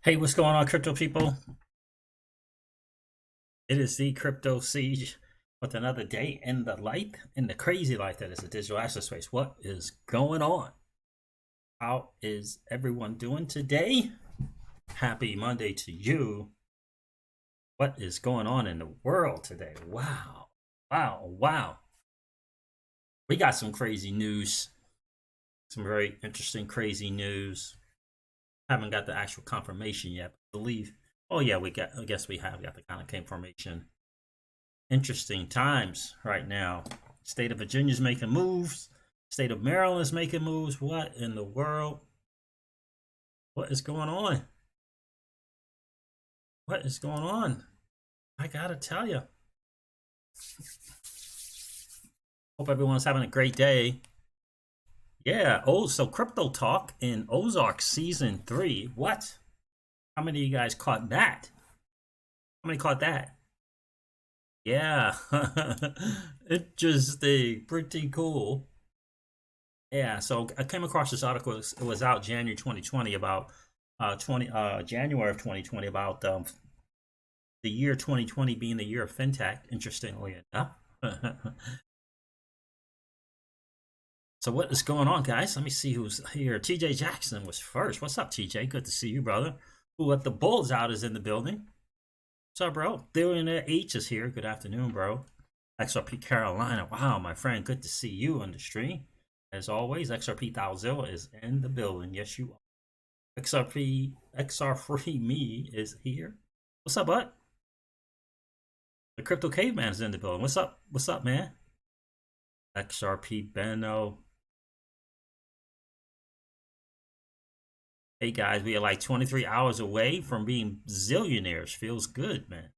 Hey, what's going on, crypto people? It is the Crypto Siege with another day in the light, in the crazy life that is the digital asset space. What is going on? How is everyone doing today? Happy Monday to you. What is going on in the world today? Wow. Wow. Wow. We got some crazy news. Some very interesting, crazy news. Haven't got the actual confirmation yet. I believe. Oh, yeah, I guess we have got the kind of confirmation. Interesting times right now. State of Virginia's making moves. State of Maryland's making moves. What in the world? What is going on? What is going on? I gotta tell you. Hope everyone's having a great day. Yeah. Oh, so Crypto Talk in Ozark season 3. What? How many of you guys caught that? How many caught that? Yeah. Interesting. Pretty cool. Yeah, so I came across this article. It was out January 2020 about 20 January of 2020 about the year 2020 being the year of fintech. Interestingly enough. So what is going on, guys? Let me see who's here. TJ Jackson was first. What's up, TJ? Good to see you, brother. Who let the bulls out is in the building. What's up, bro? Billionaire H is here. Good afternoon, bro. XRP Carolina. Wow, my friend. Good to see you on the stream. As always, XRP Thalzilla is in the building. Yes, you are. XR Free Me is here. What's up, bud? The Crypto Caveman is in the building. What's up? What's up, man? XRP Benno. Hey guys, we are like 23 hours away from being zillionaires. Feels good, man.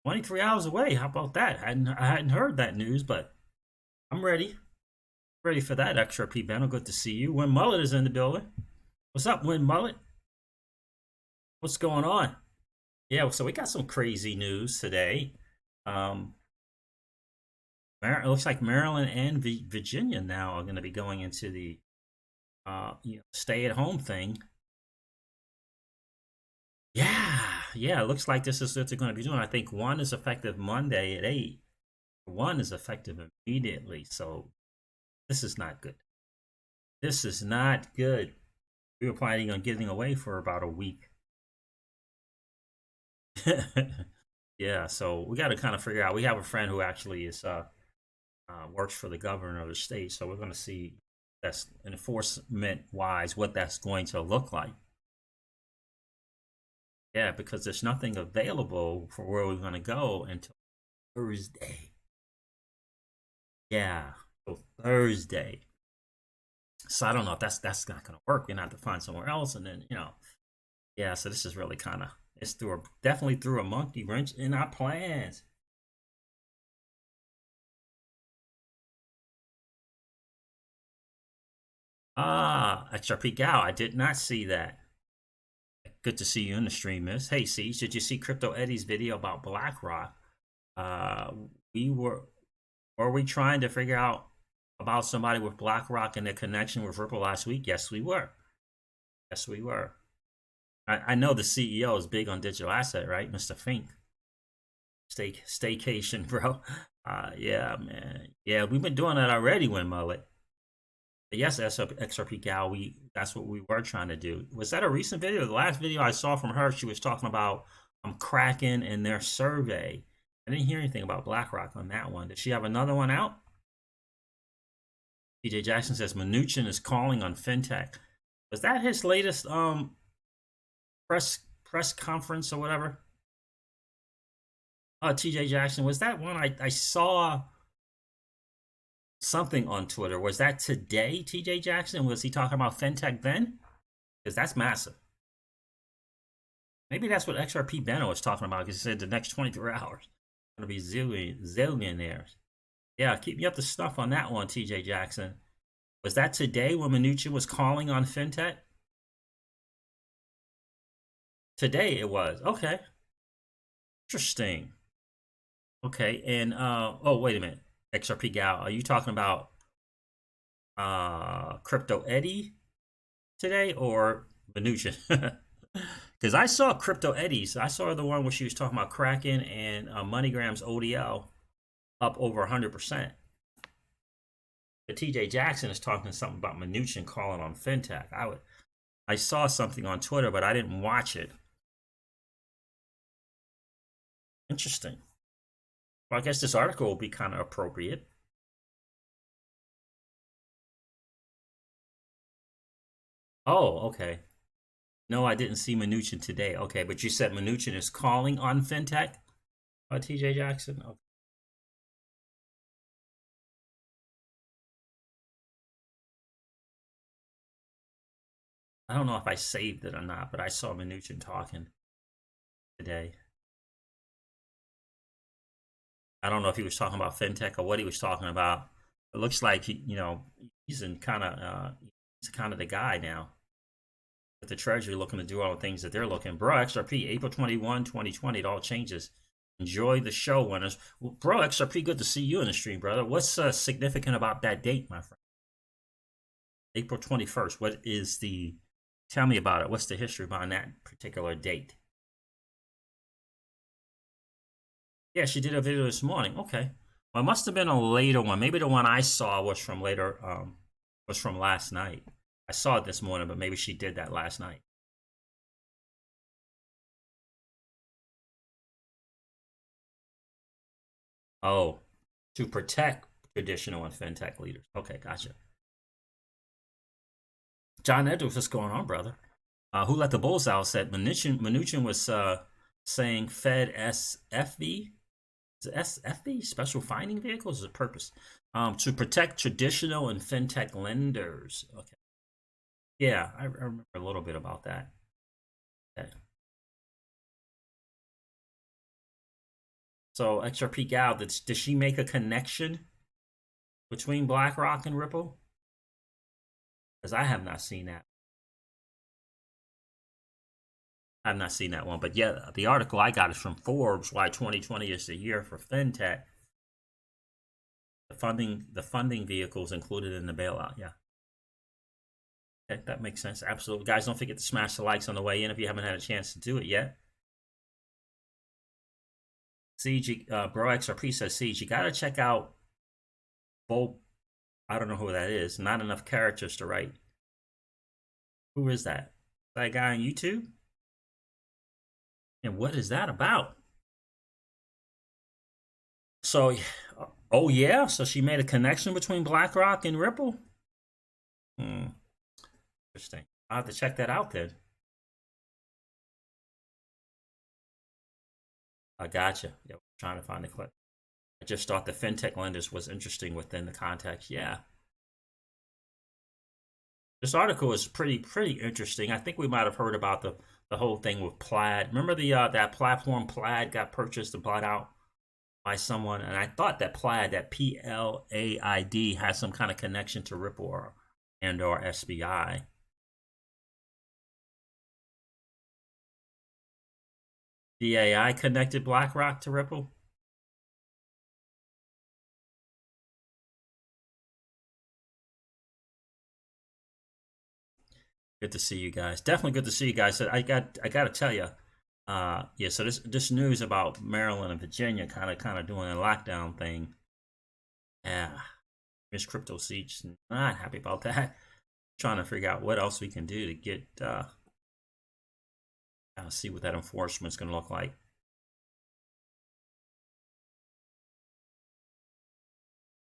23 hours away. How about that? I hadn't heard that news, but I'm ready. Ready for that, XRP Benno. Good to see you. Win Mullet is in the building. What's up, Win Mullet? What's going on? Yeah, so we got some crazy news today. It looks like Maryland and Virginia now are going to be going into the stay-at-home thing. Yeah, it looks like this is what they're going to be doing. I think one is effective Monday at 8. One is effective immediately. So this is not good. This is not good. We were planning on getting away for about a week. Yeah, so we got to kind of figure out. We have a friend who actually is works for the governor of the state, so we're going to see that's enforcement wise what that's going to look like. Yeah, because there's nothing available for where we're going to go until Thursday. Yeah, so Thursday. So I don't know if that's not going to work. We're going to have to find somewhere else, and then yeah. So this is really kind of definitely threw a monkey wrench in our plans. XRP Gal, I did not see that. Good to see you in the stream, Miss. Hey, C, did you see Crypto Eddie's video about BlackRock? Uh, we were we trying to figure out about somebody with BlackRock and their connection with Ripple last week? Yes, we were. Yes, we were. I know the CEO is big on digital asset, right, Mr. Fink? Staycation, bro. Yeah, man. Yeah, we've been doing that already, Win Mullet. Yes, XRP Gal, that's what we were trying to do. Was that a recent video? The last video I saw from her, she was talking about Kraken and their survey. I didn't hear anything about BlackRock on that one. Did she have another one out? TJ Jackson says Mnuchin is calling on fintech. Was that his latest press conference or whatever? TJ Jackson, was that one I saw something on Twitter? Was that today, TJ Jackson? Was he talking about fintech then? Because that's massive. Maybe that's what XRP Benno was talking about, because he said the next 24 hours going to be zillionaires. Yeah, keep me up to snuff on that one, TJ Jackson. Was that today when Mnuchin was calling on fintech? Today it was. Okay. Interesting. Okay, and oh, wait a minute. XRP Gal, are you talking about Crypto Eddie today or Mnuchin? Because I saw Crypto Eddies. I saw the one where she was talking about Kraken and MoneyGram's ODL up over 100%. But TJ Jackson is talking something about Mnuchin calling on Fintech. I saw something on Twitter, but I didn't watch it. Interesting. Well, I guess this article will be kind of appropriate. Oh, okay. No, I didn't see Mnuchin today. Okay, but you said Mnuchin is calling on Fintech? TJ Jackson? Okay. I don't know if I saved it or not, but I saw Mnuchin talking today. I don't know if he was talking about Fintech or what he was talking about. It looks like he's kind of the guy now. With the Treasury looking to do all the things that they're looking. Bro, XRP, April 21, 2020, it all changes. Enjoy the show, winners. Well, bro, XRP, good to see you in the stream, brother. What's significant about that date, my friend? April 21st. What is the... Tell me about it. What's the history behind that particular date? Yeah, she did a video this morning. Okay. Well, it must have been a later one. Maybe the one I saw was from later, was from last night. I saw it this morning, but maybe she did that last night. Oh, to protect traditional and fintech leaders. Okay, gotcha. John Edwards, what's going on, brother? Who let the bulls out? Said Mnuchin was saying Fed SFV. Is it SFV? Special finding vehicles is a purpose. To protect traditional and fintech lenders. Okay. Yeah, I remember a little bit about that. Okay. So XRP Gal, did she make a connection between BlackRock and Ripple? Because I have not seen that. I've not seen that one, but yeah, the article I got is from Forbes. Why 2020 is the year for fintech. The funding vehicles included in the bailout. Yeah. Okay, that makes sense. Absolutely, guys. Don't forget to smash the likes on the way in if you haven't had a chance to do it yet. Siege, Bro XRP says, Siege, you gotta check out Bolt. I don't know who that is. Not enough characters to write. Who is that? That guy on YouTube? And what is that about? So, oh yeah, so she made a connection between BlackRock and Ripple. Interesting. I'll have to check that out then. I gotcha. Yeah, trying to find the clip. I just thought the fintech lenders was interesting within the context. Yeah. This article is pretty interesting. I think we might have heard about the whole thing with Plaid. Remember the that platform Plaid got purchased and bought out by someone, and I thought that Plaid, that PLAID, has some kind of connection to Ripple or SBI. The AI connected BlackRock to Ripple. Good to see you guys. Definitely good to see you guys. I got to tell you, yeah. So this news about Maryland and Virginia kind of doing a lockdown thing. Yeah, Miss Crypto Siege not happy about that. Trying to figure out what else we can do to get see what that enforcement's going to look like.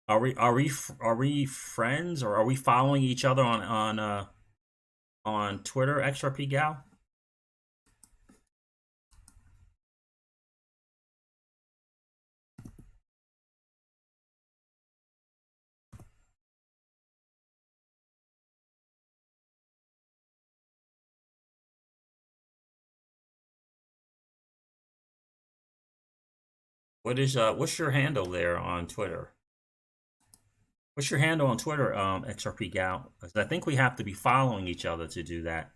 Are we friends, or are we following each other on Twitter, XRP Gal? What's your handle there on Twitter? What's your handle on Twitter, XRP Gal? Because I think we have to be following each other to do that.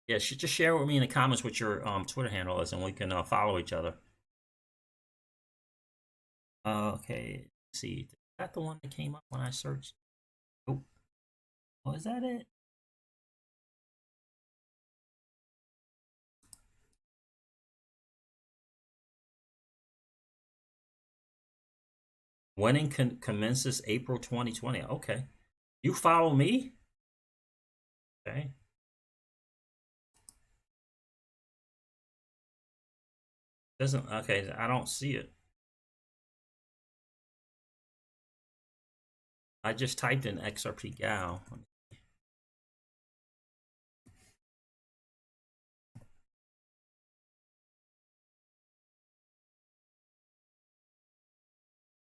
Yeah, just share with me in the comments what your Twitter handle is, and we can follow each other. Okay, let's see. Is that the one that came up when I searched? Oh, oh, is that it? Winning commences April 2020. Okay. You follow me? Okay. Doesn't, okay, I don't see it. I just typed in XRP Gal.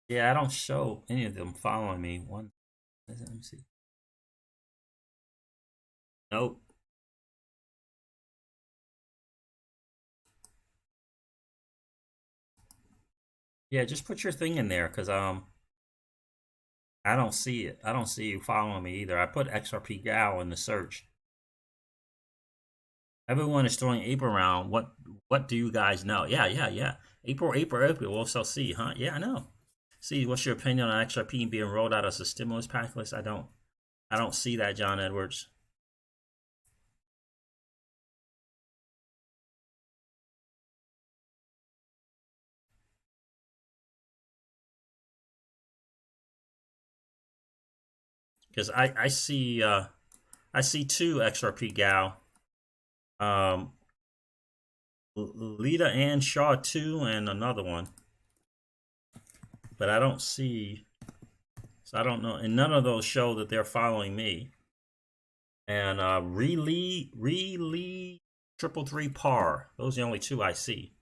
Yeah, I don't show any of them following me. One, let me see. Nope. Yeah, just put your thing in there because I don't see it. I don't see you following me either. I put XRP Gal in the search. Everyone is throwing April around. What do you guys know? Yeah. April. We'll shall see, huh? Yeah, I know. See, what's your opinion on XRP being rolled out as a stimulus package? I don't see that, John Edwards. Because I see two XRP Gal. Um Lita and Shaw 2 and another one. But I don't see, so I don't know. And none of those show that they're following me. And Really 333 Par. Those are the only two I see.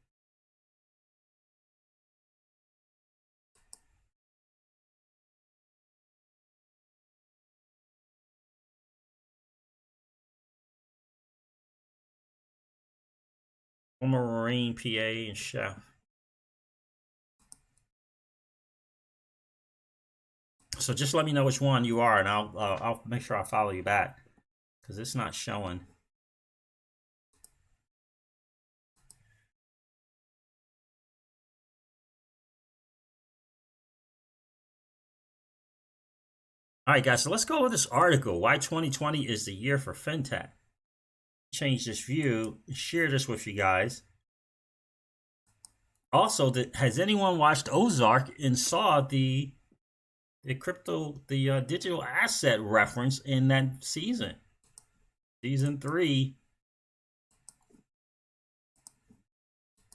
Former Marine, PA, and Chef. So just let me know which one you are, and I'll make sure I follow you back because it's not showing. All right, guys. So let's go with this article. Why 2020 is the year for fintech. Change this view. Share this with you guys. Also, has anyone watched Ozark and saw the digital asset reference in that season 3?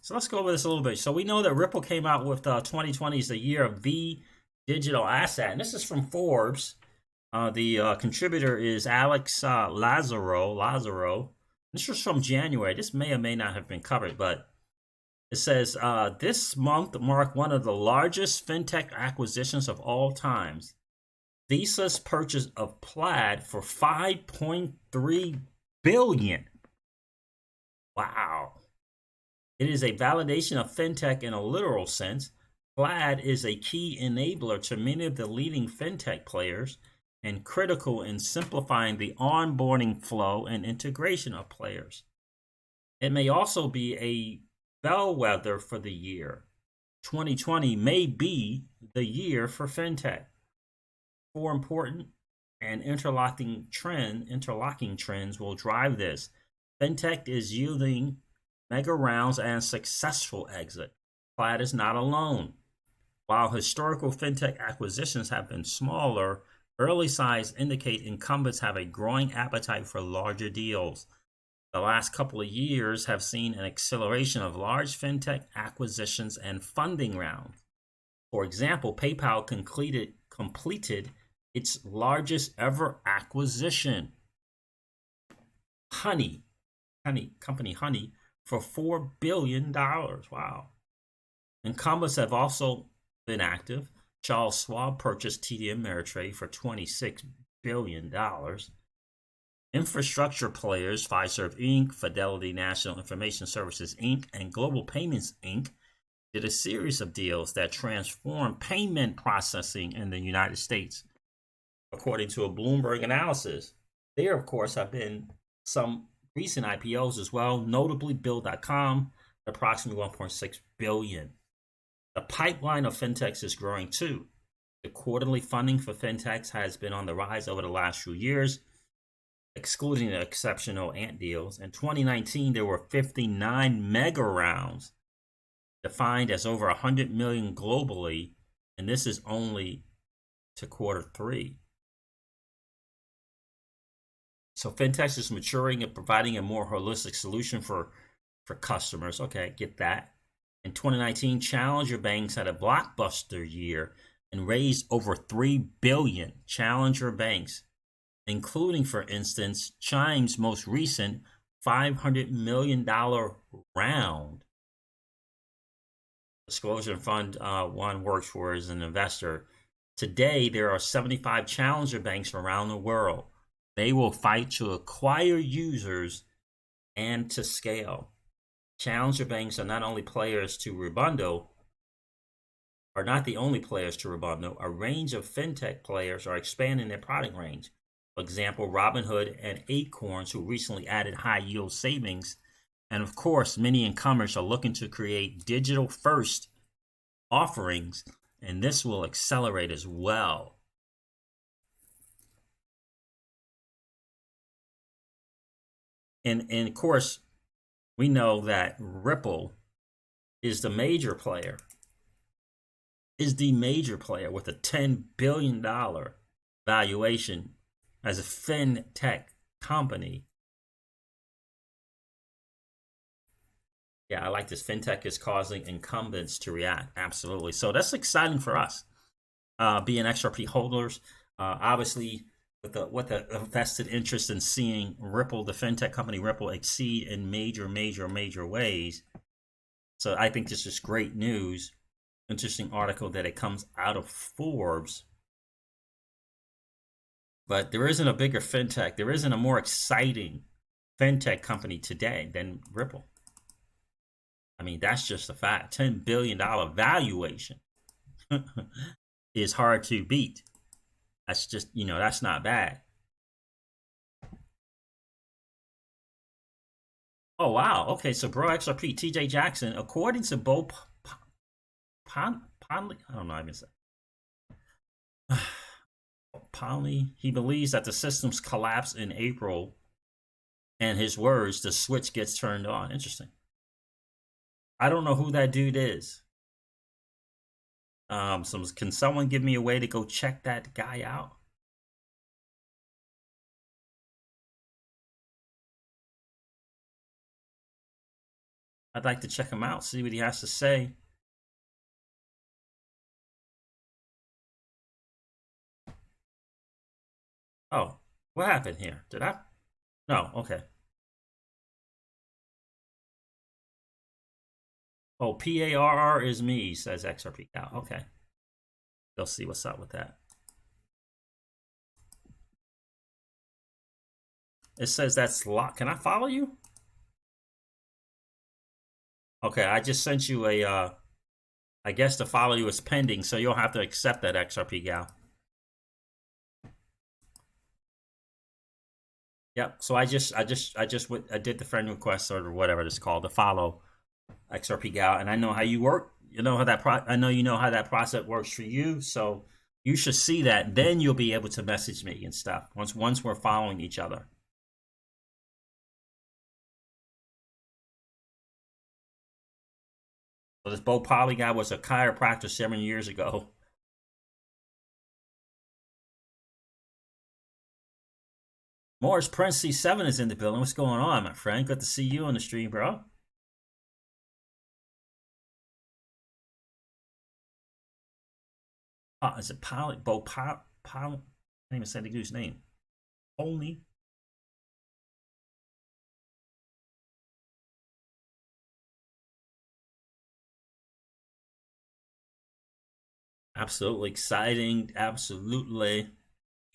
So let's go over this a little bit. So we know that Ripple came out with 2020 is the year of the digital asset, and this is from Forbes. The contributor is Alex Lazaro. This was from January. This may or may not have been covered, but it says this month marked one of the largest fintech acquisitions of all times. Visa's purchase of Plaid for $5.3 billion. Wow. It is a validation of fintech in a literal sense. Plaid is a key enabler to many of the leading fintech players and critical in simplifying the onboarding flow and integration of players. It may also be a bellwether for the year. 2020 may be the year for fintech. 4 important and interlocking trends will drive this. Fintech is yielding mega rounds and successful exit. Plaid is not alone. While historical fintech acquisitions have been smaller, early signs indicate incumbents have a growing appetite for larger deals. The last couple of years have seen an acceleration of large fintech acquisitions and funding rounds. For example, PayPal completed its largest ever acquisition, Honey, for $4 billion. Wow. Incumbents have also been active. Charles Schwab purchased TD Ameritrade for $26 billion. Infrastructure players, Fiserv Inc., Fidelity National Information Services Inc., and Global Payments Inc. did a series of deals that transformed payment processing in the United States. According to a Bloomberg analysis, there, of course, have been some recent IPOs as well, notably Bill.com, approximately $1.6 billion. The pipeline of fintechs is growing too. The quarterly funding for fintechs has been on the rise over the last few years, excluding the exceptional ant deals. In 2019, there were 59 mega rounds, defined as over 100 million globally, and this is only to quarter three. So fintech is maturing and providing a more holistic solution for customers. Okay, get that. In 2019, challenger banks had a blockbuster year and raised over $3 billion. Challenger banks, including, for instance, Chime's most recent $500 million round. Disclosure Fund One works for as an investor. Today, there are 75 challenger banks around the world. They will fight to acquire users and to scale. Challenger banks are not only players to rebundle, are not the only players to rebundle. A range of fintech players are expanding their product range. For example, Robinhood and Acorns, who recently added high yield savings. And of course, many incumbents are looking to create digital first offerings, and this will accelerate as well. And of course, we know that Ripple is the major player, with a $10 billion valuation as a fintech company. Yeah, I like this. Fintech is causing incumbents to react. Absolutely. So that's exciting for us, being XRP holders. Obviously, with the vested interest in seeing Ripple, the fintech company Ripple, exceed in major ways. So I think this is great news. Interesting article that it comes out of Forbes. But there isn't a bigger fintech. There isn't a more exciting fintech company today than Ripple. I mean, that's just a fact. $10 billion valuation is hard to beat. That's just, that's not bad. Oh, wow. Okay, so Bro XRP, TJ Jackson, according to Bo Ponley, I don't know how I can say. Ponley, he believes that the systems collapsed in April, and his words, the switch gets turned on. Interesting. I don't know who that dude is. Can someone give me a way to go check that guy out? I'd like to check him out, see what he has to say. Oh, what happened here? Did I? No, okay. Oh, PARR is me, says XRP Cal. Okay. They'll see what's up with that. It says that's locked. Can I follow you? Okay, I just sent you a, I guess to follow you is pending, so you'll have to accept that XRP Gal. Yep. So I did the friend request or whatever it's called to follow XRP Gal, and I know how you work. You know how that I know you know how that process works for you. So you should see that. Then you'll be able to message me and stuff once we're following each other. So this Bo Poly guy was a chiropractor 7 years ago. Morris Prince C7 is in the building. What's going on, my friend? Good to see you on the stream, bro. Is it Poly? Bo Poly? I can't even say the dude's name. Only. Absolutely exciting. Absolutely.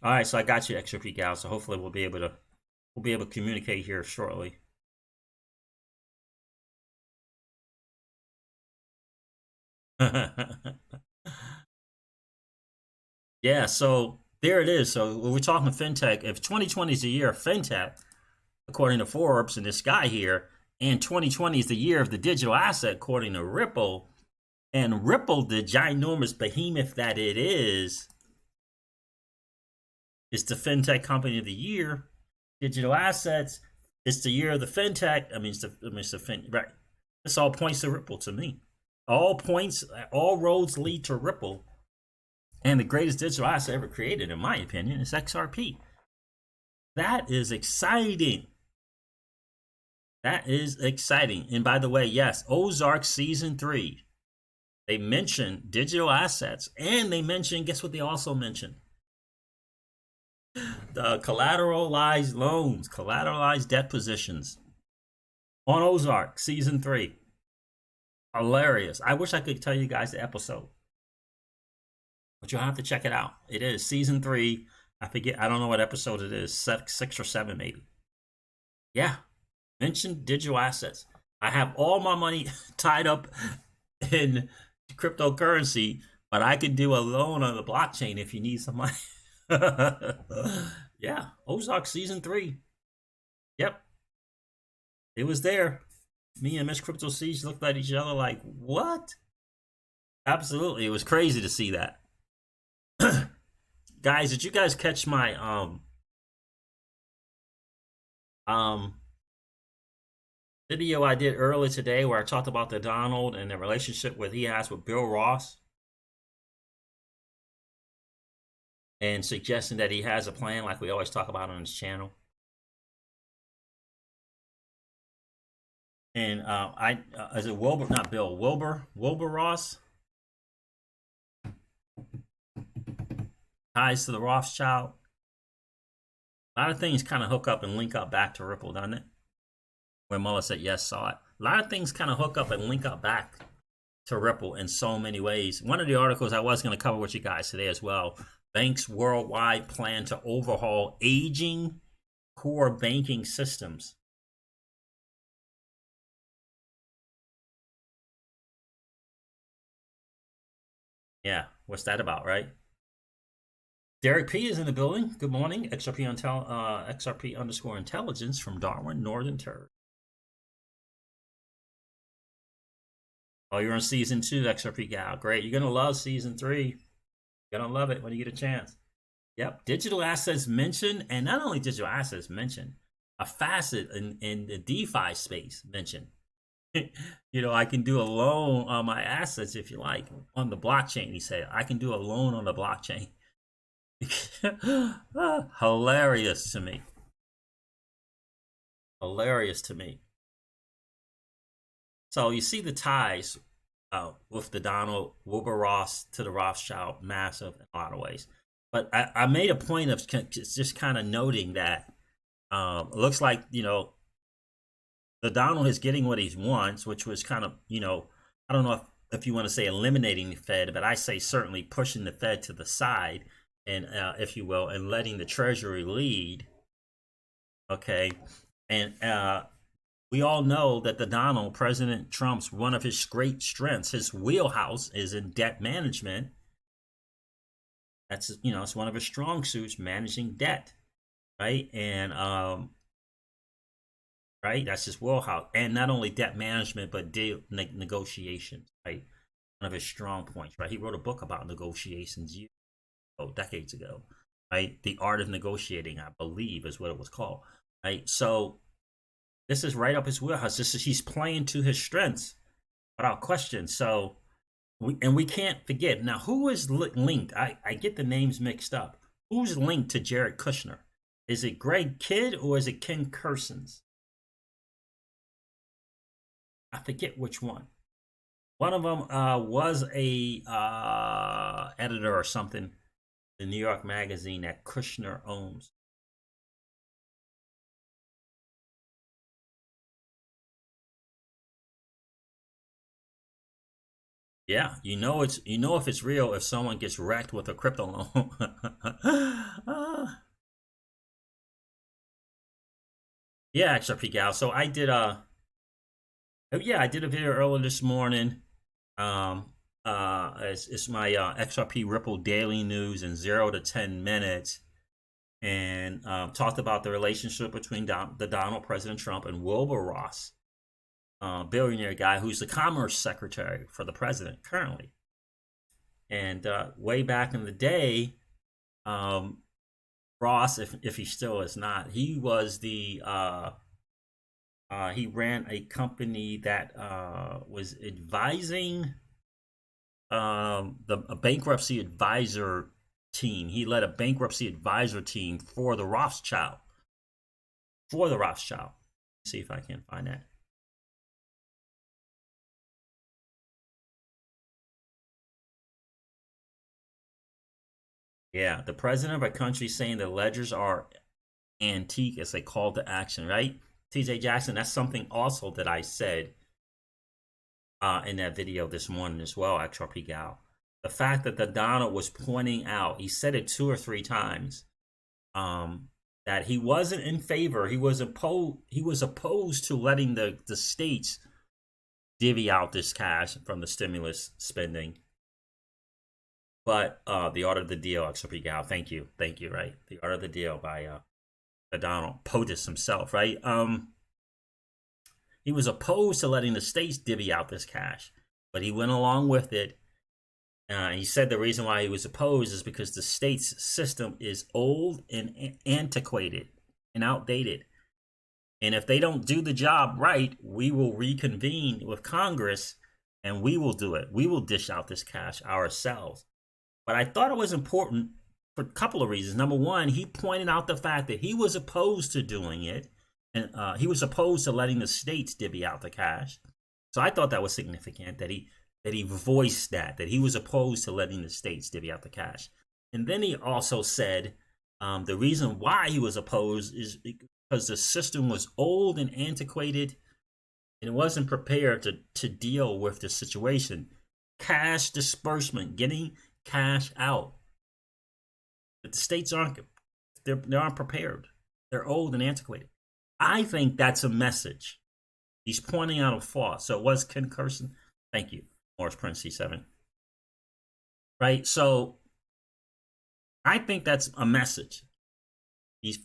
All right, so I got you, XRP Gal. So hopefully we'll be able to communicate here shortly. Yeah, so there it is. So when we're talking fintech, if 2020 is the year of fintech, according to Forbes and this guy here, and 2020 is the year of the digital asset, according to Ripple, And Ripple, the ginormous behemoth that it is the Fintech Company of the Year. Digital assets, it's the year of the Fintech. Right. This all points to Ripple to me. All roads lead to Ripple. And the greatest digital asset ever created, in my opinion, is XRP. That is exciting. That is exciting. And by the way, yes, Ozark Season 3. They mentioned digital assets. And they mentioned, guess what they also mentioned? The collateralized loans, collateralized debt positions on Ozark Season 3. Hilarious. I wish I could tell you guys the episode, but you'll have to check it out. It is Season 3. I forget, I don't know what episode it is, 6 or 7 maybe. Yeah, mention digital assets. I have all my money tied up in cryptocurrency, but I can do a loan on the blockchain if you need some money. Yeah, Ozark Season 3. Yep, it was there. Me and Miss Crypto Siege looked at each other like, what? Absolutely, it was crazy to see that. Guys, did you guys catch my video I did earlier today where I talked about the Donald and the relationship he has with Bill Ross, and suggesting that he has a plan like we always talk about on his channel? And is it Wilbur, not Bill, Wilbur Ross, ties to the Rothschild. A lot of things kind of hook up and link up back to Ripple, doesn't it? Where Muller said yes, saw it. A lot of things kind of hook up and link up back to Ripple in so many ways. One of the articles I was going to cover with you guys today as well, banks worldwide plan to overhaul aging core banking systems. Yeah, what's that about, right? Derek P is in the building. Good morning. XRP underscore intelligence from Darwin, Northern Territory. Oh, you're on Season 2, XRP gal. Great. You're going to love Season 3. You're going to love it when you get a chance. Yep. Digital assets mentioned, and not only digital assets mentioned, a facet in the DeFi space mentioned. You know, I can do a loan on my assets if you like on the blockchain. He said, I can do a loan on the blockchain. Hilarious to me. Hilarious to me. So you see the ties with the Donald, Wilbur Ross to the Rothschild, massive in a lot of ways. But I made a point of just kind of noting that it looks like, you know, the Donald is getting what he wants, which was kind of, you know, I don't know if you want to say eliminating the Fed, but I say certainly pushing the Fed to the side, and if you will, and letting the Treasury lead. Okay, and we all know that the Donald, President Trump's, one of his great strengths, his wheelhouse is in debt management. That's, you know, it's one of his strong suits, managing debt, right? And right, that's his wheelhouse. And not only debt management, but deal negotiations, right? One of his strong points, right? He wrote a book about negotiations decades ago, right? The Art of Negotiating, I believe, is what it was called, right? So this is right up his wheelhouse. He's playing to his strengths without question. So we can't forget. Now, who is linked? I get the names mixed up. Who's linked to Jared Kushner? Is it Greg Kidd or is it Ken Kersons? I forget which one. One of them was a editor or something, the New York Magazine that Kushner owns. Yeah, you know if it's real if someone gets wrecked with a crypto loan. Yeah, XRP gal. So I did I did a video earlier this morning. It's my XRP Ripple daily news in 0 to 10 minutes, and talked about the relationship between the Donald, President Trump, and Wilbur Ross. billionaire guy who's the commerce secretary for the president currently. And way back in the day, Ross, if he still is not, he was the he ran a company that was advising a bankruptcy advisor team. He led a bankruptcy advisor team for the Rothschild. For the Rothschild. Let's see if I can find that. Yeah, the president of a country saying the ledgers are antique as a call to action, right? TJ Jackson, that's something also that I said in that video this morning as well, XRP Gal. The fact that the Donald was pointing out, he said it 2 or 3 times, that he wasn't in favor. He was opposed to letting the states divvy out this cash from the stimulus spending. But the Art of the Deal, XRP Gal, thank you, right? The Art of the Deal by Donald POTUS himself, right? He was opposed to letting the states divvy out this cash, but he went along with it. He said the reason why he was opposed is because the state's system is old and antiquated and outdated. And if they don't do the job right, we will reconvene with Congress and we will do it. We will dish out this cash ourselves. But I thought it was important for a couple of reasons. Number one, he pointed out the fact that he was opposed to doing it. And he was opposed to letting the states divvy out the cash. So I thought that was significant that he voiced that he was opposed to letting the states divvy out the cash. And then he also said the reason why he was opposed is because the system was old and antiquated and it wasn't prepared to deal with the situation. Cash disbursement, getting cash out. But the states aren't prepared. They're old and antiquated. I think that's a message. He's pointing out a flaw. So it was Ken Carson. Thank you, Morris Prince C7. Right? So I think that's a message.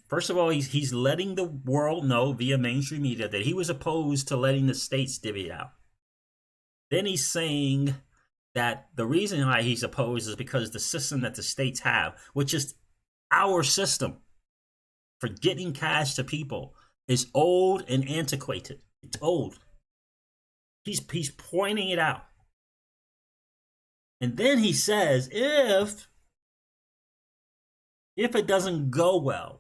First of all, he's letting the world know via mainstream media that he was opposed to letting the states divvy it out. Then he's saying that the reason why he's opposed is because the system that the states have, which is our system for getting cash to people, is old and antiquated. It's old. He's pointing it out. And then he says, if it doesn't go well,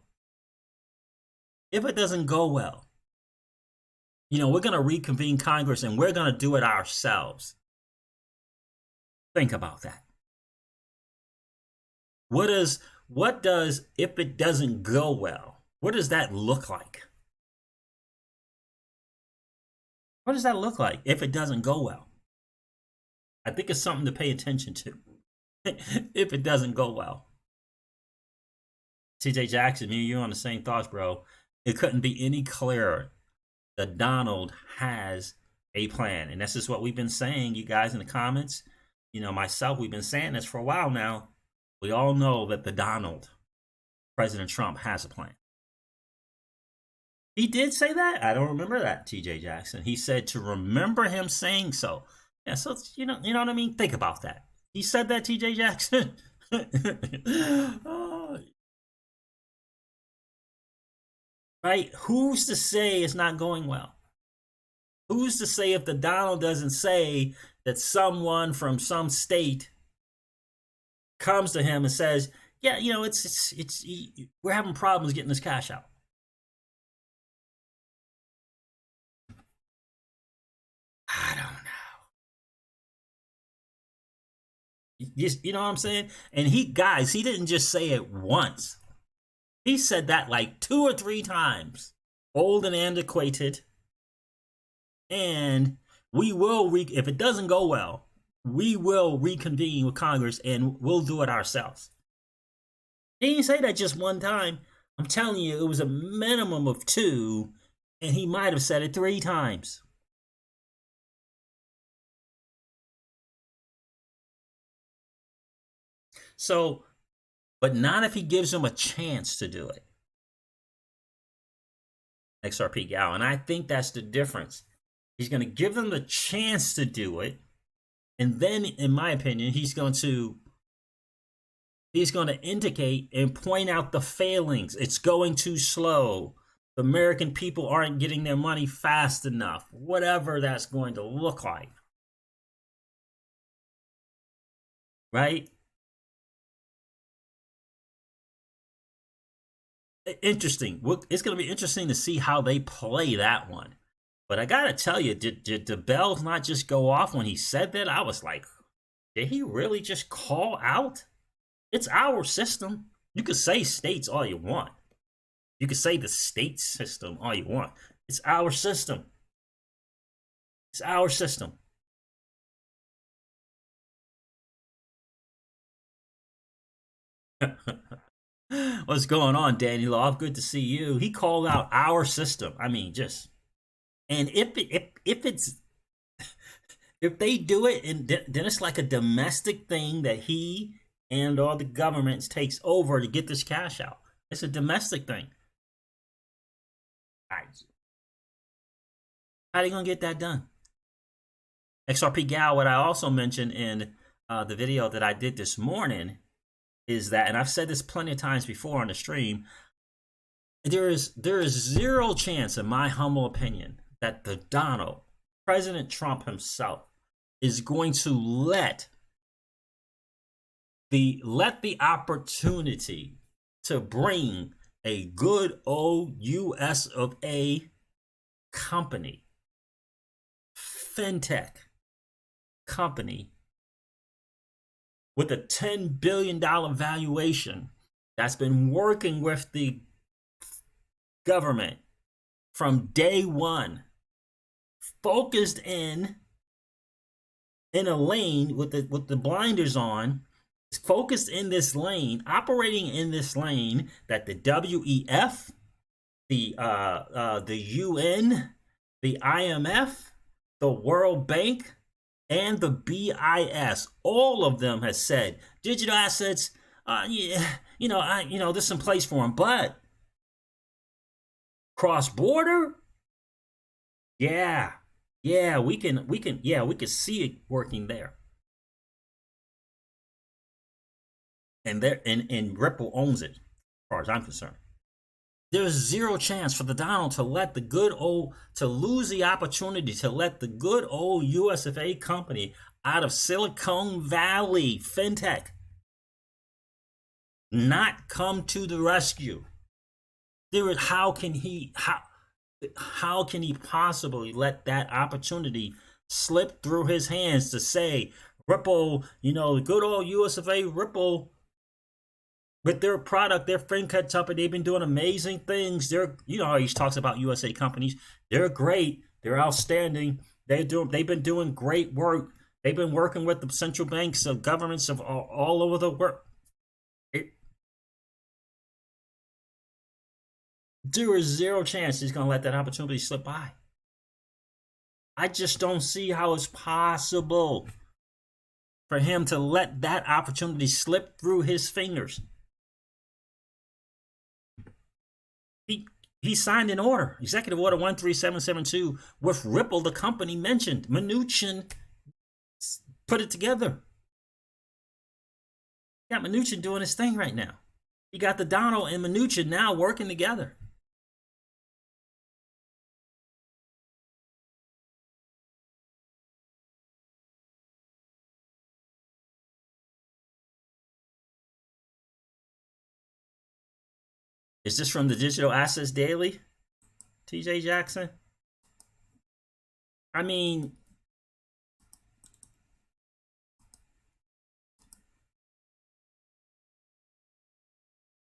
we're going to reconvene Congress and we're going to do it ourselves. Think about that. What does if it doesn't go well? What does that look like? What does that look like if it doesn't go well? I think it's something to pay attention to. If it doesn't go well. TJ Jackson, me and you on the same thoughts, bro. It couldn't be any clearer that Donald has a plan. And this is what we've been saying, you guys in the comments. Myself, we've been saying this for a while now. We all know that the Donald, President Trump, has a plan. He did say that? I don't remember that, TJ Jackson. He said to remember him saying so. Yeah, so you know what I mean? Think about that. He said that, TJ Jackson. Oh. Right? Who's to say it's not going well? Who's to say if the Donald doesn't say that someone from some state comes to him and says, yeah, we're having problems getting this cash out. I don't know. You know what I'm saying? And he didn't just say it once. He said that like 2 or 3 times. Old and antiquated. And we will, if it doesn't go well, we will reconvene with Congress and we'll do it ourselves. He didn't say that just one time. I'm telling you, it was a minimum of 2, and he might have said it 3 times. So, but not if he gives him a chance to do it. XRP Gal. And I think that's the difference. He's going to give them the chance to do it. And then, in my opinion, he's going to indicate and point out the failings. It's going too slow. The American people aren't getting their money fast enough. Whatever that's going to look like. Right? Interesting. It's going to be interesting to see how they play that one. But I got to tell you, did the bells not just go off when he said that? I was like, did he really just call out? It's our system. You could say states all you want. You could say the state system all you want. It's our system. It's our system. What's going on, Danny Love? Good to see you. He called out our system. I mean, just, and if they do it, and then it's like a domestic thing that he and all the governments takes over to get this cash out. It's a domestic thing. How are they gonna get that done? XRP Gal, what I also mentioned in the video that I did this morning is that, and I've said this plenty of times before on the stream, there is zero chance, in my humble opinion, that the President Trump himself, is going to let the opportunity to bring a good old US of A company, Fintech company, with a $10 billion valuation that's been working with the government from day one, focused in a lane with the blinders on, focused in this lane, operating in this lane that the WEF, the UN, the IMF, the World Bank, and the BIS, all of them has said digital assets. There's some place for them, but cross border, we can see it working there. And Ripple owns it, as far as I'm concerned. There's zero chance for the Donald to let to lose the opportunity to let the good old US of A company out of Silicon Valley, Fintech, not come to the rescue. How can he possibly let that opportunity slip through his hands to say, Ripple, the good old US of A, Ripple, with their product, their FinTech company, they've been doing amazing things. He talks about USA companies. They're great. They're outstanding. They've been doing great work. They've been working with the central banks of governments of all over the world. There is zero chance he's going to let that opportunity slip by. I just don't see how it's possible for him to let that opportunity slip through his fingers. He signed an order, Executive Order 13772, with Ripple, the company mentioned. Mnuchin put it together. You got Mnuchin doing his thing right now. You got the Donald and Mnuchin now working together. Is this from the Digital Assets Daily, TJ Jackson? I mean,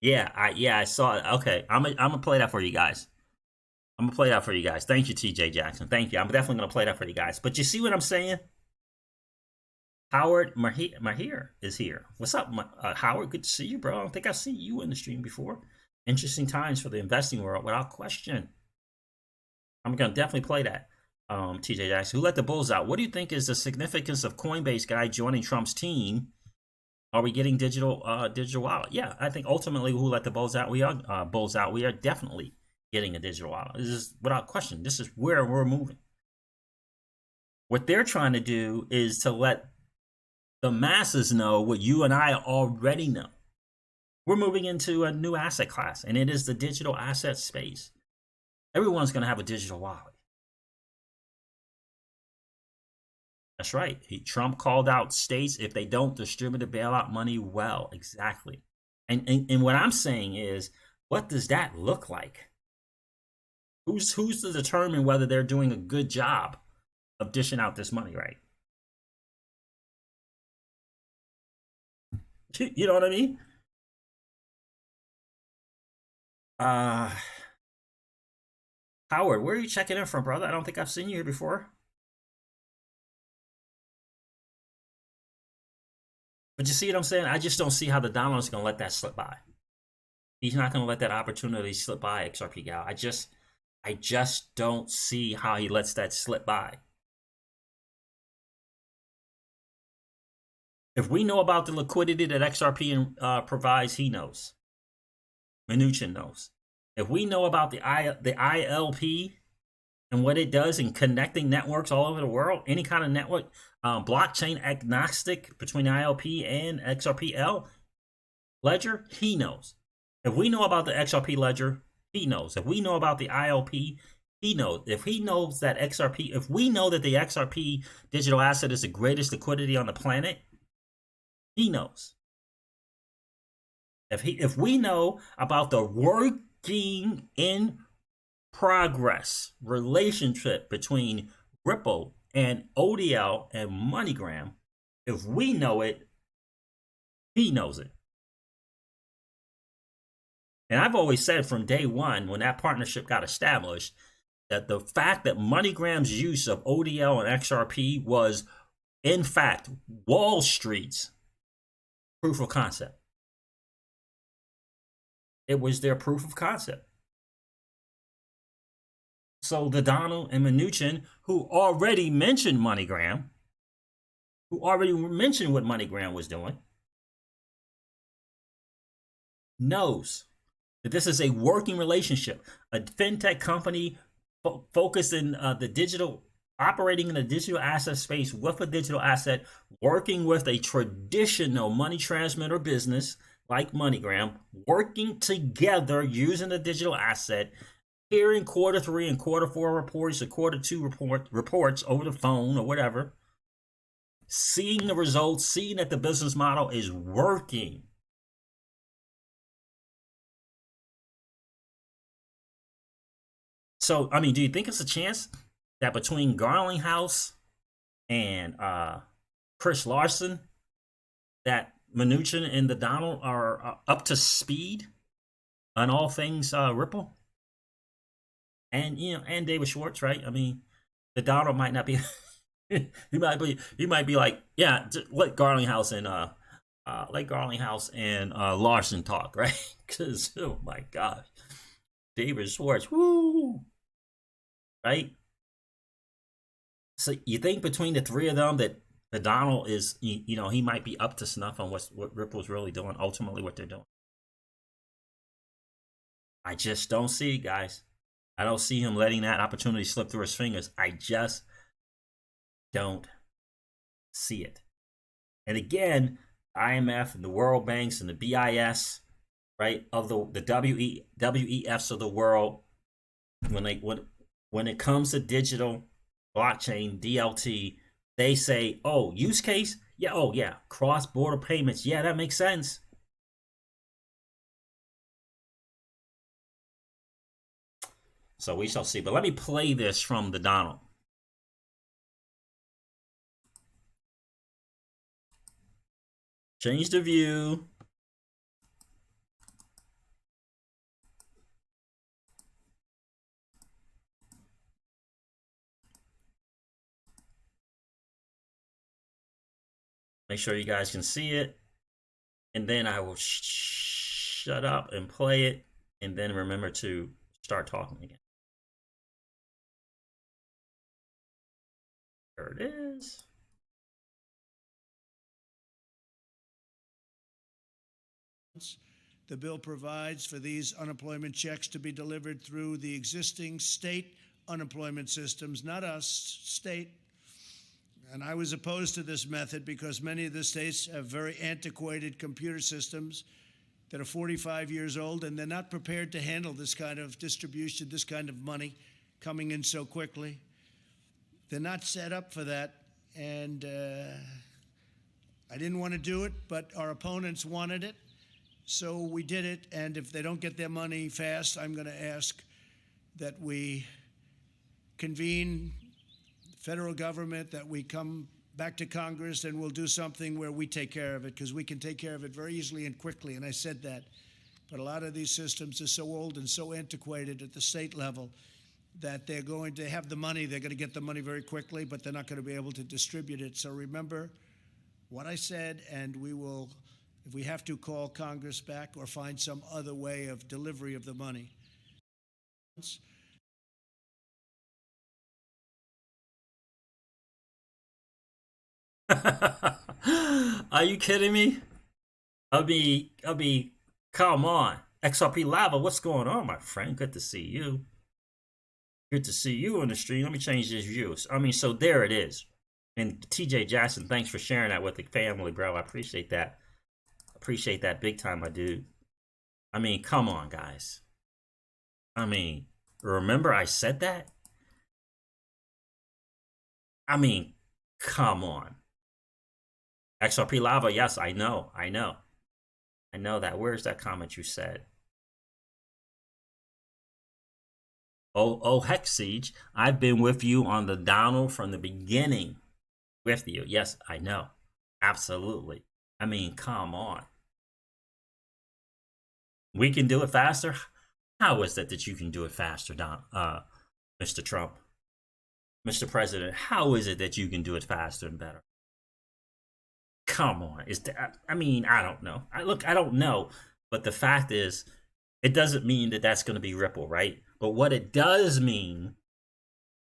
I saw it. Okay, I'm gonna play that for you guys. Thank you, TJ Jackson. Thank you. I'm definitely gonna play that for you guys. But you see what I'm saying? Howard Mahir is here. What's up, Howard? Good to see you, bro. I don't think I've seen you in the stream before. Interesting times for the investing world, without question. I'm going to definitely play that. TJ Jackson, who let the bulls out? What do you think is the significance of Coinbase guy joining Trump's team? Are we getting digital wallet? Yeah, I think ultimately, who let the bulls out? We are bulls out. We are definitely getting a digital wallet. This is without question. This is where we're moving. What they're trying to do is to let the masses know what you and I already know. We're moving into a new asset class, and it is the digital asset space. Everyone's going to have a digital wallet. That's right. Trump called out states if they don't distribute the bailout money well. Exactly. And what I'm saying is, what does that look like? Who's to determine whether they're doing a good job of dishing out this money, right? You know what I mean? Howard, where are you checking in from, brother? I don't think I've seen you here before. But you see what I'm saying? I just don't see how the Donald's going to let that slip by. He's not going to let that opportunity slip by, XRP Gal. I just don't see how he lets that slip by. If we know about the liquidity that XRP provides, he knows. Mnuchin knows. If we know about the ILP and what it does in connecting networks all over the world, any kind of network, blockchain agnostic between ILP and XRP ledger, he knows. If we know about the XRP ledger, he knows. If we know about the ILP, he knows. If he knows that XRP, if we know that the XRP digital asset is the greatest liquidity on the planet, he knows. If we know about the working in progress relationship between Ripple and ODL and MoneyGram, if we know it, he knows it. And I've always said from day one, when that partnership got established, that the fact that MoneyGram's use of ODL and XRP was, in fact, Wall Street's proof of concept. It was their proof of concept. So the Donald and Mnuchin, who already mentioned MoneyGram, who already mentioned what MoneyGram was doing, knows that this is a working relationship. A fintech company focused in the digital, operating in the digital asset space with a digital asset, working with a traditional money transmitter business like MoneyGram, working together using the digital asset, hearing quarter 3 and quarter 4 reports or quarter 2 reports over the phone or whatever, seeing the results, seeing that the business model is working. So, I mean, do you think it's a chance that between Garlinghouse and Chris Larson, that Mnuchin and the Donald are up to speed on all things Ripple? And and David Schwartz, right? I mean, the Donald might not be. he might be like, yeah, let Garlinghouse and Larson talk, right? Because oh my gosh, David Schwartz, woo, right? So you think between the three of them that the Donald is, he might be up to snuff on what Ripple's really doing, ultimately what they're doing. I just don't see it, guys. I don't see him letting that opportunity slip through his fingers. I just don't see it. And again, IMF and the World Banks and the BIS, right, of the WEFs of the world, when it comes to digital blockchain, DLT, they say, oh, use case? Yeah, oh yeah, cross-border payments. Yeah, that makes sense. So we shall see. But let me play this from the Donald. Change the view. Make sure you guys can see it. And then I will shut up and play it. And then remember to start talking again. There it is. The bill provides for these unemployment checks to be delivered through the existing state unemployment systems, not us, state. And I was opposed to this method because many of the states have very antiquated computer systems that are 45 years old, and they're not prepared to handle this kind of distribution, this kind of money coming in so quickly. They're not set up for that, and I didn't want to do it, but our opponents wanted it, so we did it. And if they don't get their money fast, I'm going to ask that we convene the federal government, that we come back to Congress, and we'll do something where we take care of it, because we can take care of it very easily and quickly, and I said that. But a lot of these systems are so old and so antiquated at the state level that they're going to have the money, they're going to get the money very quickly, but they're not going to be able to distribute it. So remember what I said, and we will, if we have to, call Congress back or find some other way of delivery of the money. Are you kidding me? Come on. XRP Lava, what's going on, my friend? Good to see you. Good to see you on the stream. Let me change this view. So there it is. And TJ Jackson, thanks for sharing that with the family, bro. I appreciate that. Appreciate that big time, my dude. Come on, guys. Remember I said that? Come on. XRP Lava, yes, I know that. Where's that comment you said? Oh, heck, Siege. I've been with you on the Donald from the beginning. With you. Yes, I know. Absolutely. Come on. We can do it faster? How is it that you can do it faster, Mr. Trump? Mr. President, how is it that you can do it faster and better? Come on. I don't know. I don't know. But the fact is, it doesn't mean that that's going to be Ripple, right? But what it does mean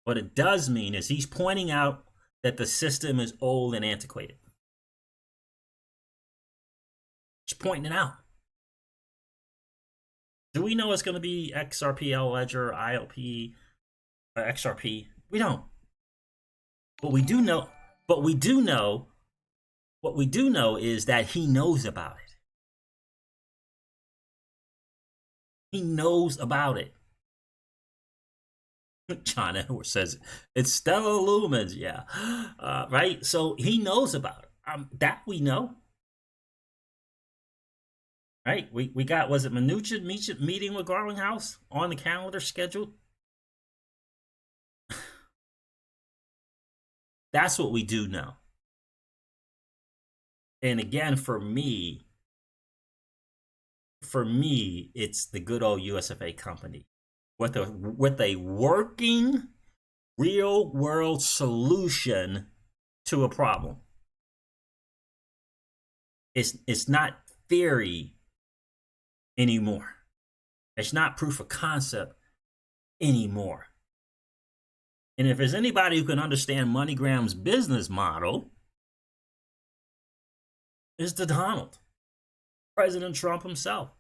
is he's pointing out that the system is old and antiquated. He's pointing it out. Do we know it's going to be XRP, Ledger, ILP, XRP? We don't. What we do know is that he knows about it. He knows about it. John Edwards says it's stellar lumens, yeah, right. So he knows about it. That we know, right? We got, was it Mnuchin meeting with Garlinghouse on the calendar scheduled? That's what we do know. And again, for me, it's the good old USFA company with a working real world solution to a problem. It's not theory anymore. It's not proof of concept anymore. And if there's anybody who can understand MoneyGram's business model, it's the Donald, President Trump himself.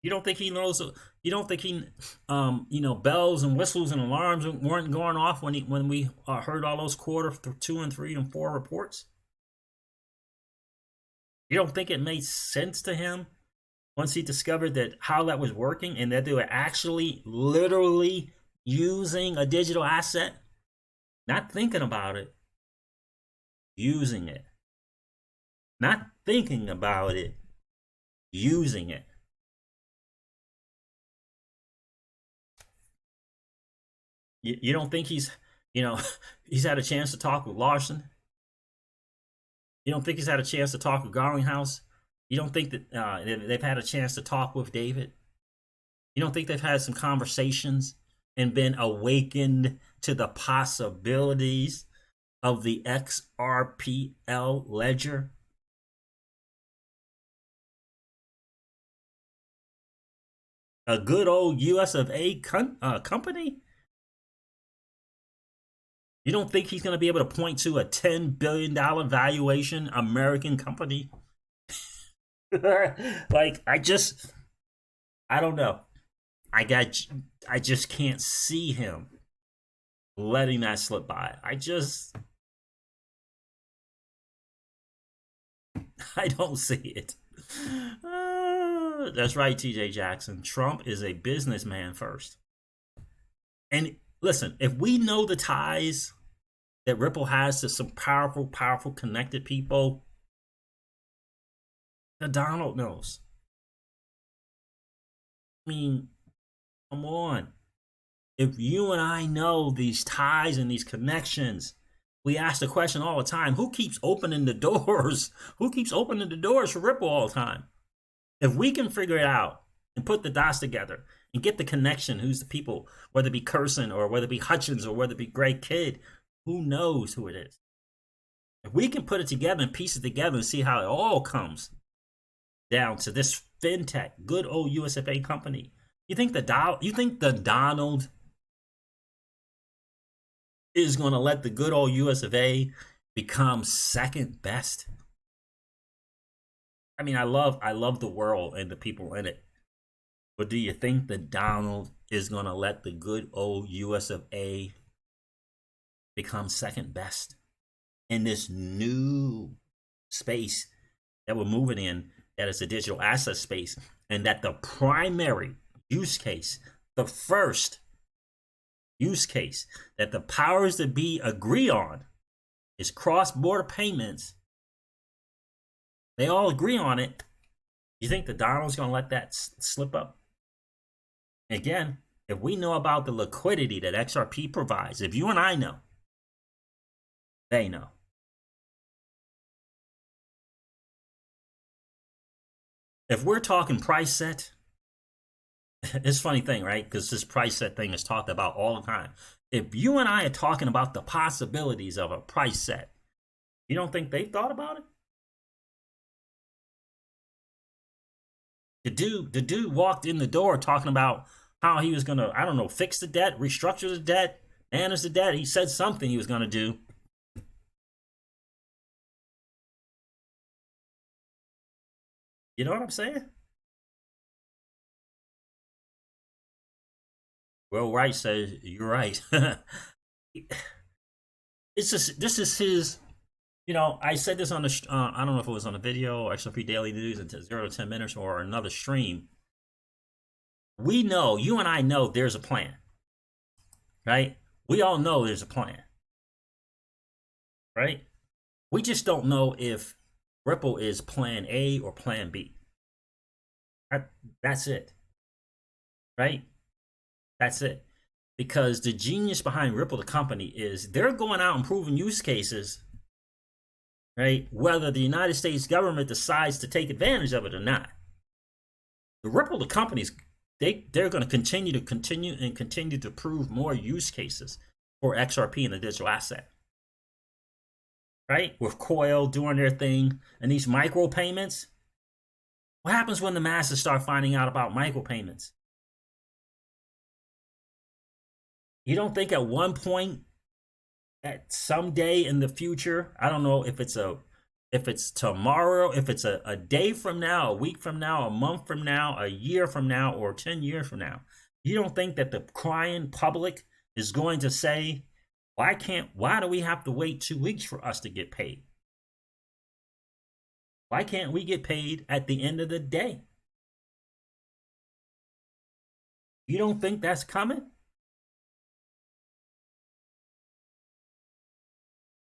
You don't think he knows? You don't think he, bells and whistles and alarms weren't going off when we heard all those quarter 2 and 3 and 4 reports? You don't think it made sense to him once he discovered that how that was working and that they were actually literally using a digital asset, not thinking about it, using it, not thinking about it, using it. You don't think he's had a chance to talk with Larson? You don't think he's had a chance to talk with Garlinghouse? You don't think that they've had a chance to talk with David? You don't think they've had some conversations and been awakened to the possibilities of the XRPL ledger? A good old US of A company? You don't think he's going to be able to point to a $10 billion valuation American company? I don't know. I just can't see him letting that slip by. I don't see it. That's right, TJ Jackson. Trump is a businessman first. And listen, if we know the ties that Ripple has to some powerful, powerful connected people, the Donald knows. I mean, come on. If you and I know these ties and these connections, we ask the question all the time, who keeps opening the doors? Who keeps opening the doors for Ripple all the time? If we can figure it out and put the dots together and get the connection, who's the people, whether it be Curson or whether it be Hutchins or whether it be Greg Kidd, who knows who it is? If we can put it together and piece it together and see how it all comes down to this fintech, good old USFA company, you think the Donald is going to let the good old US of A become second best? I mean, I love the world and the people in it. But do you think that Donald is going to let the good old US of A become second best in this new space that we're moving in, that is a digital asset space, and that the primary use case, the first use case that the powers that be agree on is cross-border payments? They all agree on it. You think the Donald's going to let that slip up? Again, if we know about the liquidity that XRP provides, if you and I know, they know. If we're talking price set, it's a funny thing, right? Because this price set thing is talked about all the time. If you and I are talking about the possibilities of a price set, you don't think they've thought about it? The dude walked in the door talking about how he was going to, I don't know, fix the debt, restructure the debt, manage the debt. He said something he was going to do. You know what I'm saying? Well, Wright says, you're right. It's just, this is his, you know, I said this on the, I don't know if it was on the video or XRP Daily News in 0 to 10 minutes or another stream. We know, you and I know there's a plan, right? We all know there's a plan, right? We just don't know if Ripple is plan A or plan B. That's it, right? That's it. Because the genius behind Ripple, the company, is they're going out and proving use cases, right? Whether the United States government decides to take advantage of it or not. The Ripple, the companies, they're going to continue to prove more use cases for XRP and the digital asset, right? With Coil doing their thing and these micropayments. What happens when the masses start finding out about micropayments? You don't think at one point, at some day in the future, I don't know if it's tomorrow, if it's a day from now, a week from now, a month from now, a year from now, or 10 years from now, you don't think that the crying public is going to say, why do we have to wait 2 weeks for us to get paid? Why can't we get paid at the end of the day? You don't think that's coming?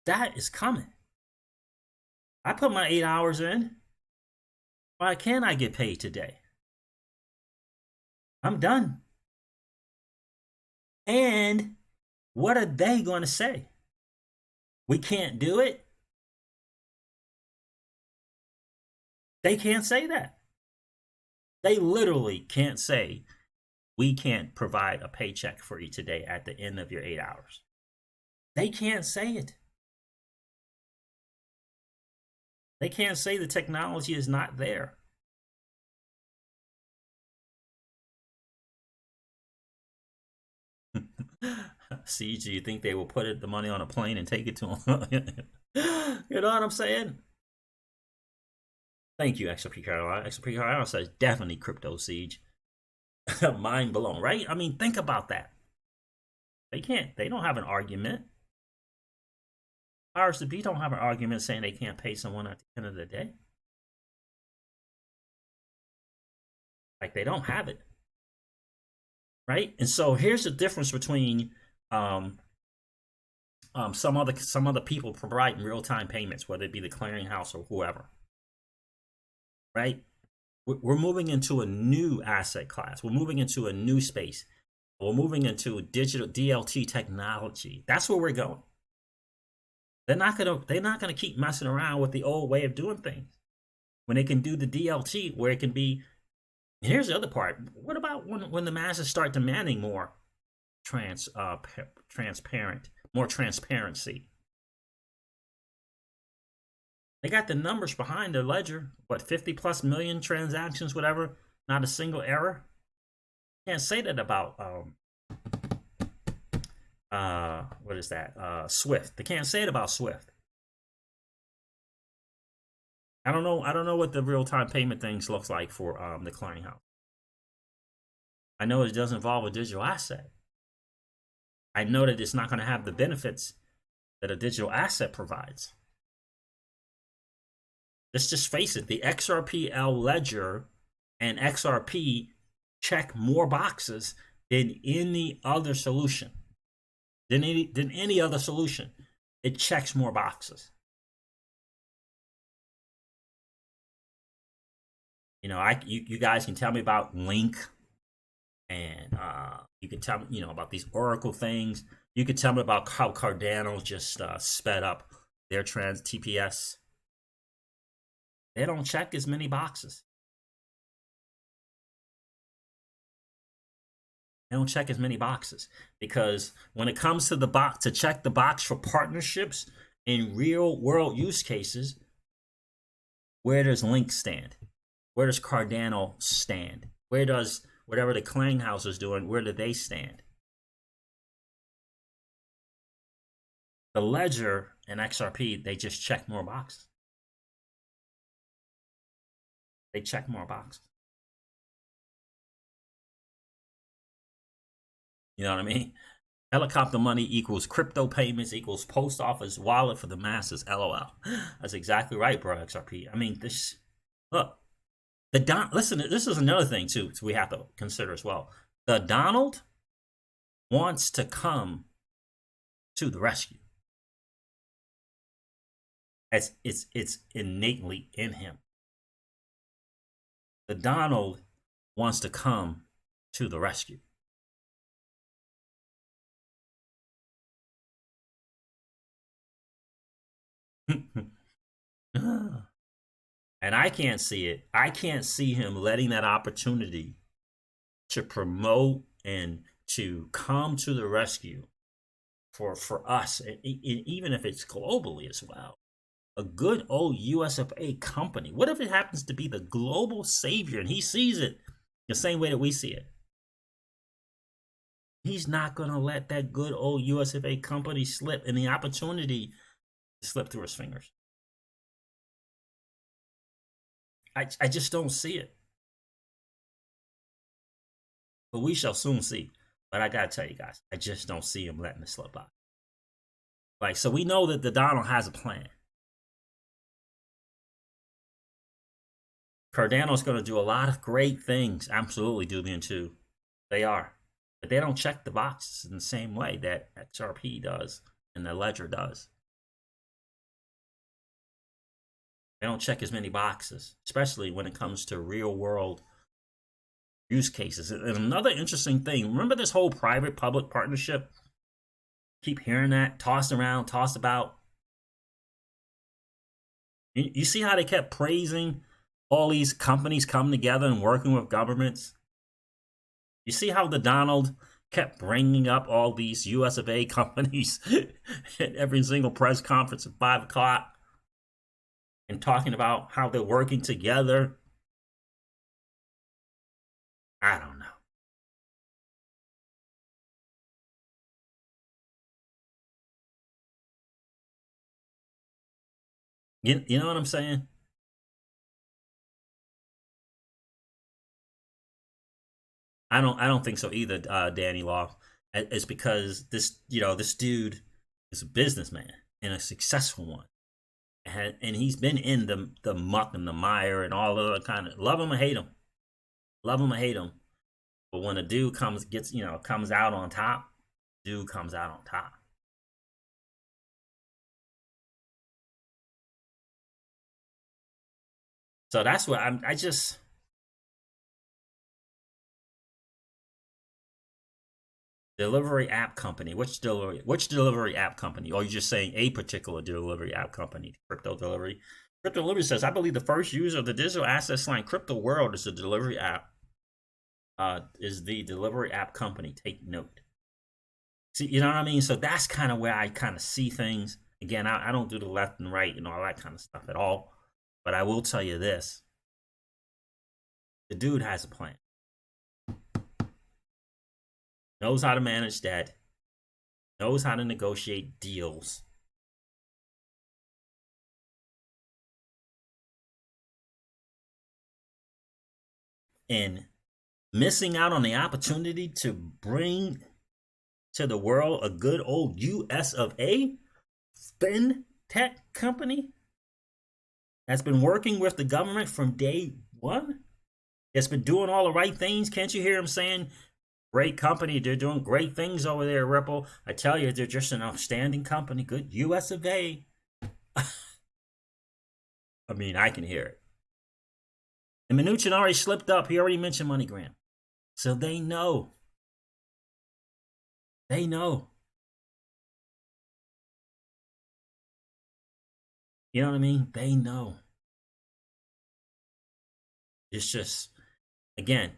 That is coming. I put my 8 hours in. Why can't I get paid today? I'm done. And what are they going to say? We can't do it? They can't say that. They literally can't say, we can't provide a paycheck for you today at the end of your 8 hours. They can't say it. They can't say the technology is not there. See, do you think they will put the money on a plane and take it to them? You know what I'm saying? Thank you, XRP Carolina. XRP Carolina says definitely crypto siege. Mind blown, right? I mean, think about that. They don't have an argument. Powers to be don't have an argument saying they can't pay someone at the end of the day. Like, they don't have it. Right? And so here's the difference between some other people providing real-time payments, whether it be the clearinghouse or whoever. Right? We're moving into a new asset class. We're moving into a new space. We're moving into digital DLT technology. That's where we're going. They're not gonna keep messing around with the old way of doing things when they can do the DLT, where it can be. And here's the other part. What about when the masses start demanding more transparent, more transparency? They got the numbers behind their ledger. What, 50 plus million transactions, whatever, not a single error. Can't say that about what is that? Swift. They can't say it about Swift. I don't know what the real-time payment things looks like for the clearinghouse. I know it does involve a digital asset. I know that it's not going to have the benefits that a digital asset provides. Let's just face it, the XRPL ledger and XRP check more boxes than any other solution. Than any other solution. It checks more boxes. You know, you guys can tell me about Link, and you can tell me, you know, about these Oracle things. You can tell me about how Cardano just sped up their TPS. They don't check as many boxes. They don't check as many boxes, because when it comes to the box, to check the box for partnerships in real world use cases, where does Link stand? Where does Cardano stand? Where does whatever the clearinghouse is doing, where do they stand? The ledger and XRP, they just check more boxes. They check more boxes. You know what I mean? Helicopter money equals crypto payments equals post office wallet for the masses. LOL. That's exactly right, bro. XRP. I mean, this. Look, listen. This is another thing too. We have to consider as well. The Donald wants to come to the rescue. It's innately in him. The Donald wants to come to the rescue. And I can't see it. I can't see him letting that opportunity to promote and to come to the rescue for us, and even if it's globally as well. A good old US of A company. What if it happens to be the global savior and he sees it the same way that we see it? He's not going to let that good old US of A company slip, and the opportunity to slip through his fingers. I just don't see it. But we shall soon see. But I got to tell you guys, I just don't see him letting it slip by. Like, so we know that the Donald has a plan. Cardano's going to do a lot of great things. Absolutely, Dubian too. They are. But they don't check the boxes in the same way that XRP does and the ledger does. They don't check as many boxes, especially when it comes to real world use cases. And another interesting thing, remember this whole private public partnership? Keep hearing that tossed around, tossed about. You see how they kept praising all these companies coming together and working with governments? You see how the Donald kept bringing up all these US of A companies at every single press conference at 5 o'clock and talking about how they're working together? I don't know. You know what I'm saying? I don't think so either, Danny Law. It's because this dude is a businessman and a successful one. And he's been in the muck and the mire and all of the kind of love him or hate him. Love him or hate him. But when a dude comes out on top, dude comes out on top. So that's what I just delivery app company. Which delivery app company? Or are you just saying a particular delivery app company? Crypto delivery. Crypto delivery says, I believe the first user of the digital asset line crypto world is the delivery app. Is the delivery app company. Take note. See, you know what I mean? So that's kind of where I kind of see things. Again, I don't do the left and right and all that kind of stuff at all. But I will tell you this. The dude has a plan. Knows how to manage debt. Knows how to negotiate deals. And missing out on the opportunity to bring to the world a good old US of A Fintech company that's been working with the government from day one. It's been doing all the right things. Can't you hear him saying, great company, they're doing great things over there, Ripple. I tell you, they're just an outstanding company. Good US of A. I mean, I can hear it. And Mnuchin already slipped up. He already mentioned MoneyGram. So they know. They know. You know what I mean? They know. It's just, again,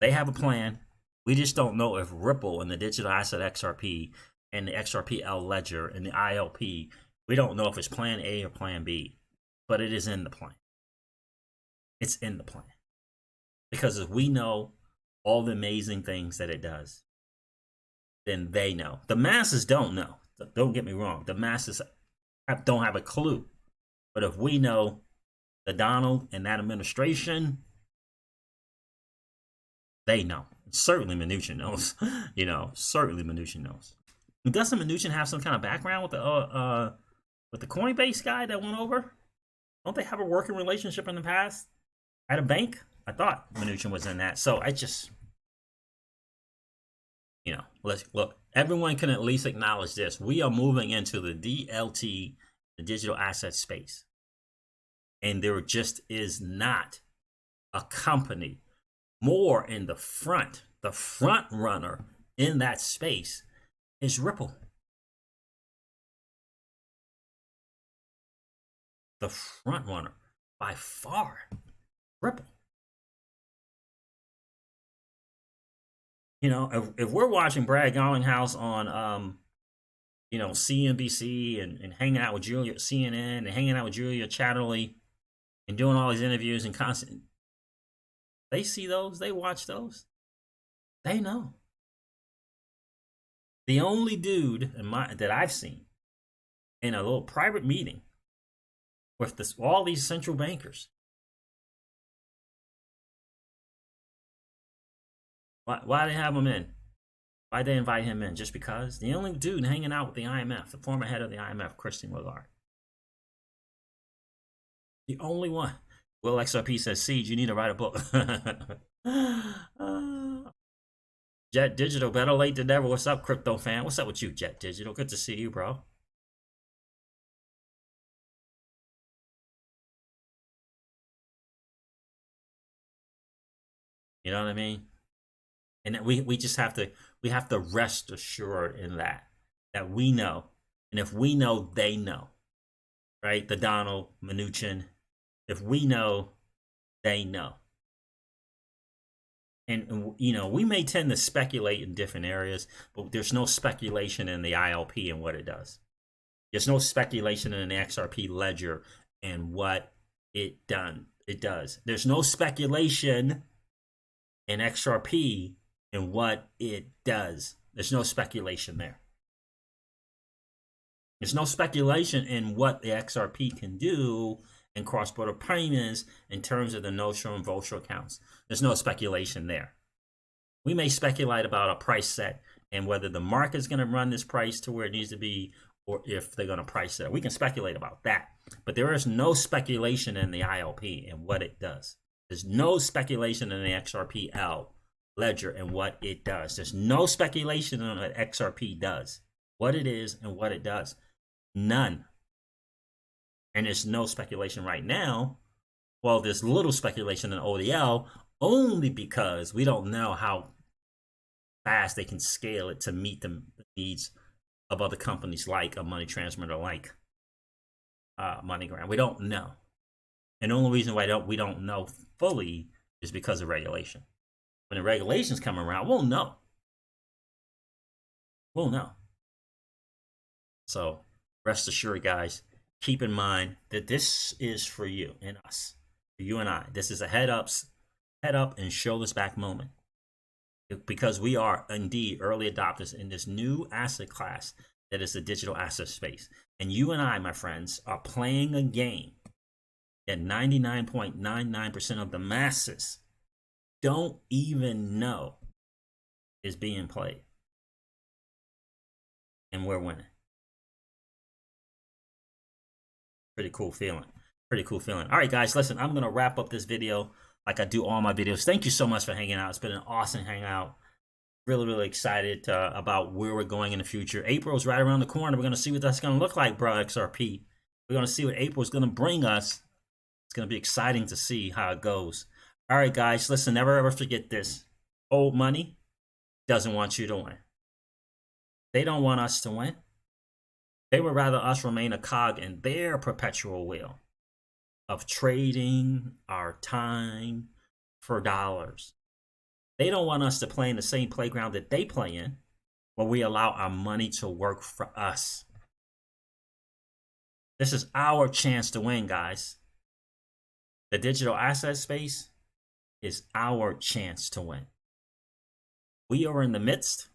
they have a plan. We just don't know if Ripple and the digital asset XRP and the XRPL ledger and the ILP, we don't know if it's plan A or plan B, but it is in the plan. It's in the plan. Because if we know all the amazing things that it does, then they know. The masses don't know. Don't get me wrong. The masses don't have a clue. But if we know the Donald and that administration, they know. Certainly Mnuchin knows. Certainly Mnuchin knows. Doesn't Mnuchin have some kind of background with the Coinbase guy that went over? Don't they have a working relationship in the past at a bank? I thought Mnuchin was in that. So I just, let's look. Everyone can at least acknowledge this. We are moving into the DLT, the digital asset space. And there just is not a company more in the front runner in that space is Ripple. The front runner by far, Ripple. If we're watching Brad Garlinghouse on CNBC and hanging out with Julia CNN and hanging out with Julia Chatterley and doing all these interviews and constant, they see those, they watch those, they know. The only dude that I've seen in a little private meeting with all these central bankers. Why they have him in? Why they invite him in? Just because? The only dude hanging out with the IMF, the former head of the IMF, Christine Lagarde. The only one. Will XRP says, Siege, you need to write a book. Jet Digital, better late than never. What's up, crypto fan? What's up with you, Jet Digital? Good to see you, bro. You know what I mean? And we just have to rest assured in that we know. And if we know, they know. Right? The Donald, Mnuchin. If we know, they know. And we may tend to speculate in different areas, but there's no speculation in the ILP and what it does. There's no speculation in the XRP ledger and what it does. There's no speculation in XRP and what it does. There's no speculation there. There's no speculation in what the XRP can do in cross-border payments in terms of the no-show and vulture accounts. There's no speculation there. We may speculate about a price set and whether the market's going to run this price to where it needs to be, or if they're going to price it. We can speculate about that, but there is no speculation in the ILP and what it does. There's no speculation in the XRPL ledger and what it does. There's no speculation on what XRP does, what it is and what it does. None. And there's no speculation right now. Well, there's little speculation in ODL only because we don't know how fast they can scale it to meet the needs of other companies like a money transmitter, like MoneyGram. We don't know. And the only reason why we don't know fully is because of regulation. When the regulations come around, we'll know. We'll know. So rest assured, guys, keep in mind that this is for you and us, for you and I. This is a head up and shoulders back moment, because we are indeed early adopters in this new asset class that is the digital asset space. And you and I, my friends, are playing a game that 99.99% of the masses don't even know is being played. And we're winning. Pretty cool feeling. Pretty cool feeling. All right, guys, listen, I'm going to wrap up this video like I do all my videos. Thank you so much for hanging out. It's been an awesome hangout. Really, really excited about where we're going in the future. April's right around the corner. We're going to see what that's going to look like, bro, XRP. We're going to see what April's going to bring us. It's going to be exciting to see how it goes. All right, guys, listen, never ever forget this. Old money doesn't want you to win. They don't want us to win. They would rather us remain a cog in their perpetual wheel of trading our time for dollars. They don't want us to play in the same playground that they play in, where we allow our money to work for us. This is our chance to win, guys. The digital asset space is our chance to win. We are in the midst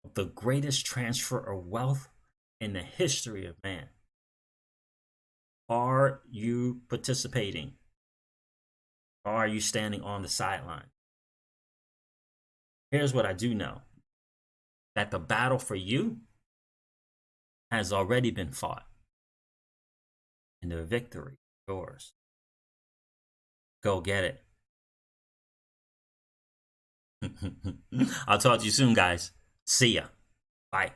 of the greatest transfer of wealth in the history of man. Are you participating? Or are you standing on the sideline? Here's what I do know. That the battle for you has already been fought. And the victory is yours. Go get it. I'll talk to you soon, guys. See ya. Bye.